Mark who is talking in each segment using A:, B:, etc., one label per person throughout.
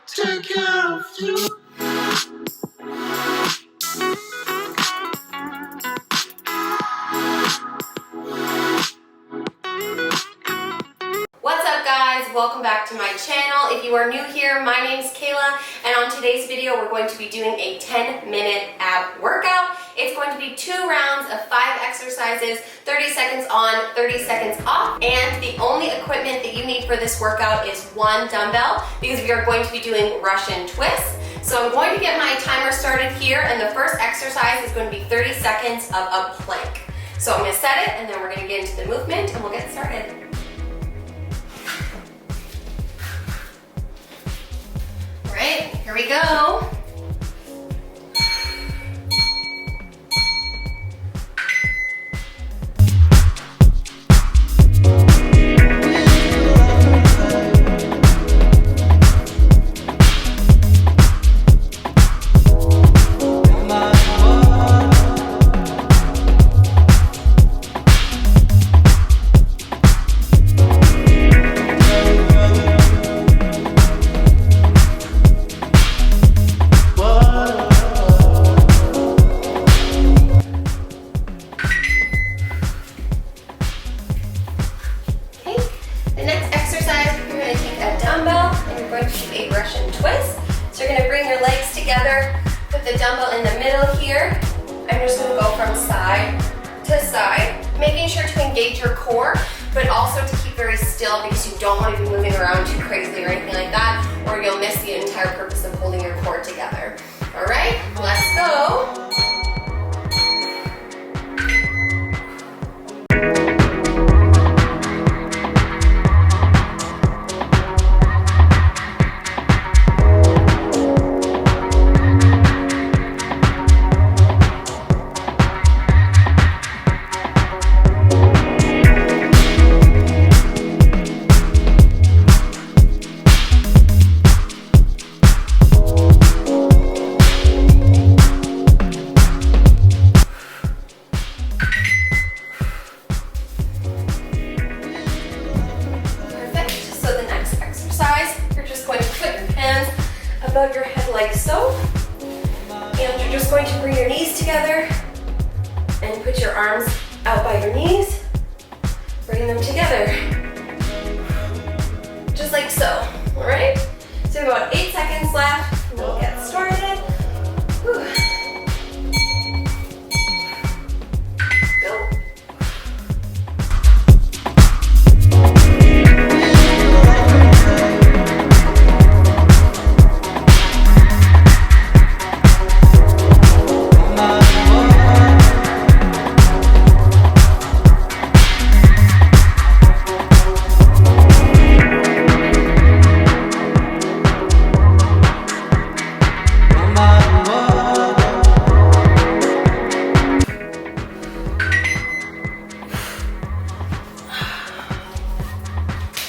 A: take care of you.
B: What's up guys, welcome back to my channel. If you are new here, my name is Kayla, and on today's video we're going to be doing a 10-minute ab workout. It's going to be 2 rounds of 5 exercises, 30 seconds on, 30 seconds off, and the only equipment that you need for this workout is 1 dumbbell because we are going to be doing Russian twists. So I'm going to get my timer started here, and the first exercise is going to be 30 seconds of a plank. So I'm going to set it, and then we're going to get into the movement and we'll get started. Alright, here we go. Russian twist. So you're going to bring your legs together, put the dumbbell in the middle here. I'm just going to go from side to side, making sure to engage your core, but also to keep very still because you don't want to be moving around too crazily or anything like that, or you'll miss the entire purpose of holding your core together. All right, let's go. Above your head like so, and you're just going to bring your knees together and put your arms out by your knees, bring them together, just like so. All right, so about 8 seconds left, and we'll get started. Whew. Go.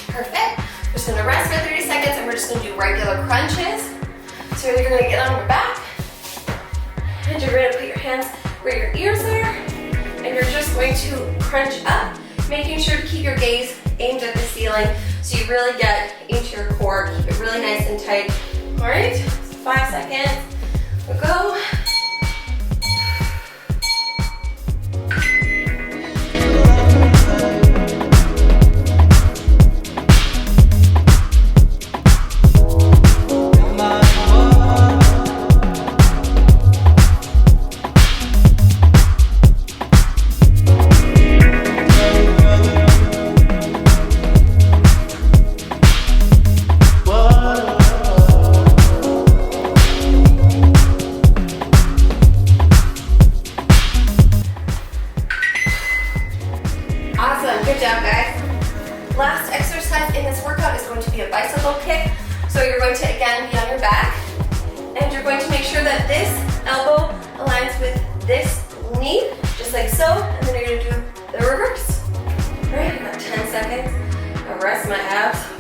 B: Perfect. We're just going to rest for 30 seconds and we're just going to do regular crunches. So you're going to get on your back and you're going to put your hands where your ears are, and you're just going to crunch up, making sure to keep your gaze aimed at the ceiling so you really get into your core. Keep it really nice and tight. All right, so 5 seconds. We'll go. Good job, guys. Last exercise in this workout is going to be a bicycle kick. So you're going to again be on your back, and you're going to make sure that this elbow aligns with this knee, just like so, and then you're going to do the reverse. All right, about 10 seconds. I'll rest my abs.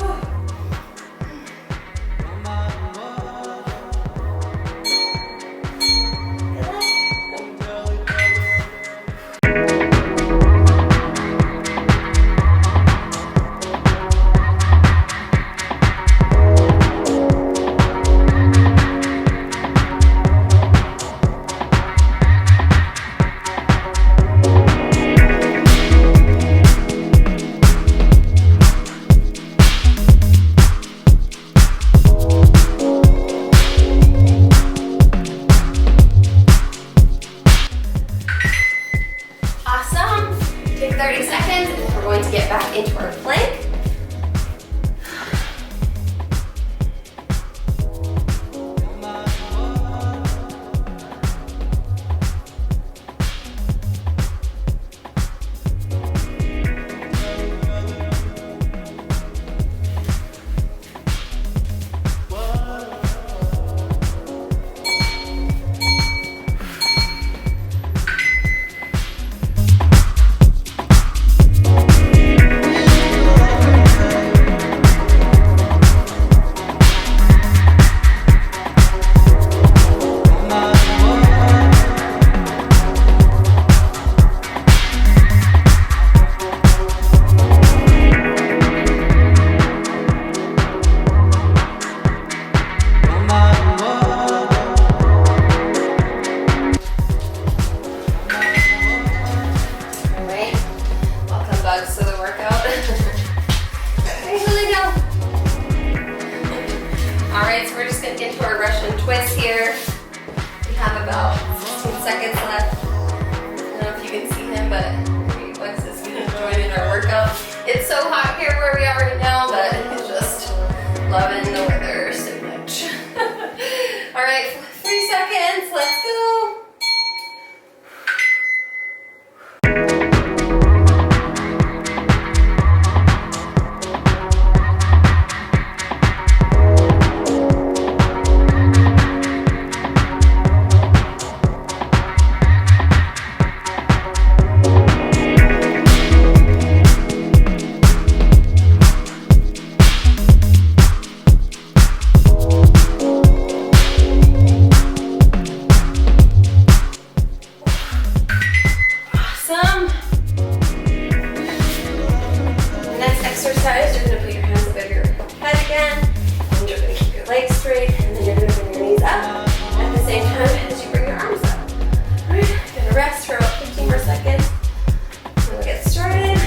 B: Alright, so we're just going to get into our Russian twist here. We have about 16 seconds left. I don't know if you can see him, but Lex is going to join in our workout. It's so hot here where we already know, but he's just loving the weather so much. Alright, 3 seconds, let's go. Exercise, you're going to put your hands above your head again, and you're going to keep your legs straight, and then you're going to bring your knees up at the same time as you bring your arms up. Alright, going to rest for about 15 more seconds, and then we'll get started.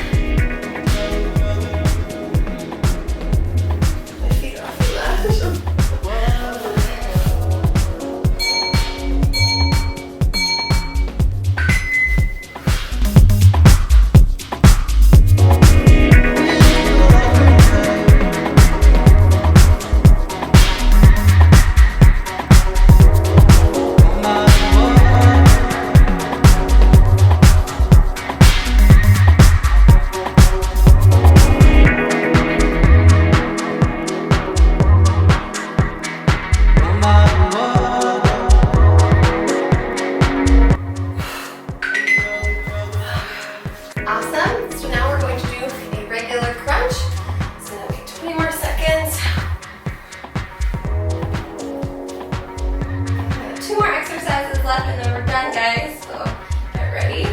B: My feet are off the mat. Awesome. So now we're going to do a regular crunch. So that'll be 20 more seconds. 2 more exercises left and then we're done, guys. So get ready.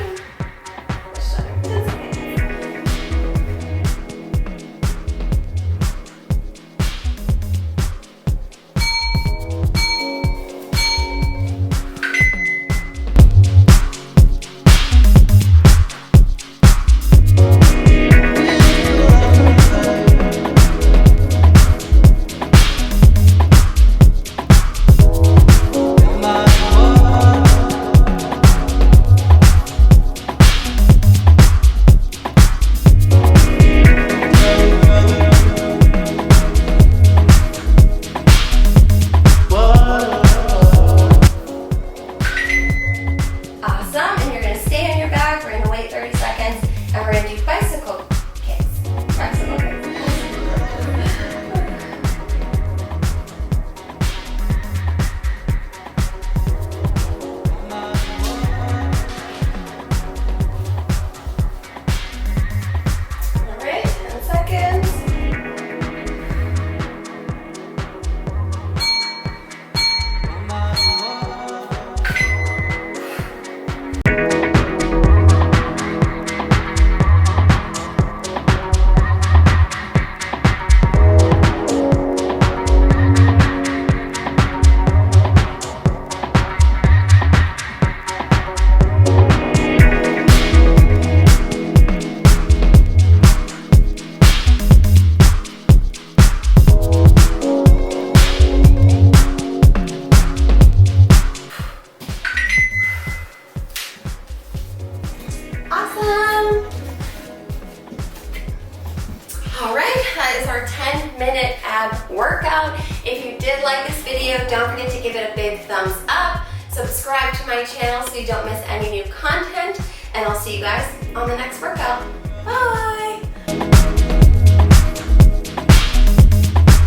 B: Alright, that is our 10-minute ab workout. If you did like this video, don't forget to give it a big thumbs up. Subscribe to my channel so you don't miss any new content. And I'll see you guys on the next workout. Bye!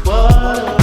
A: Whoa.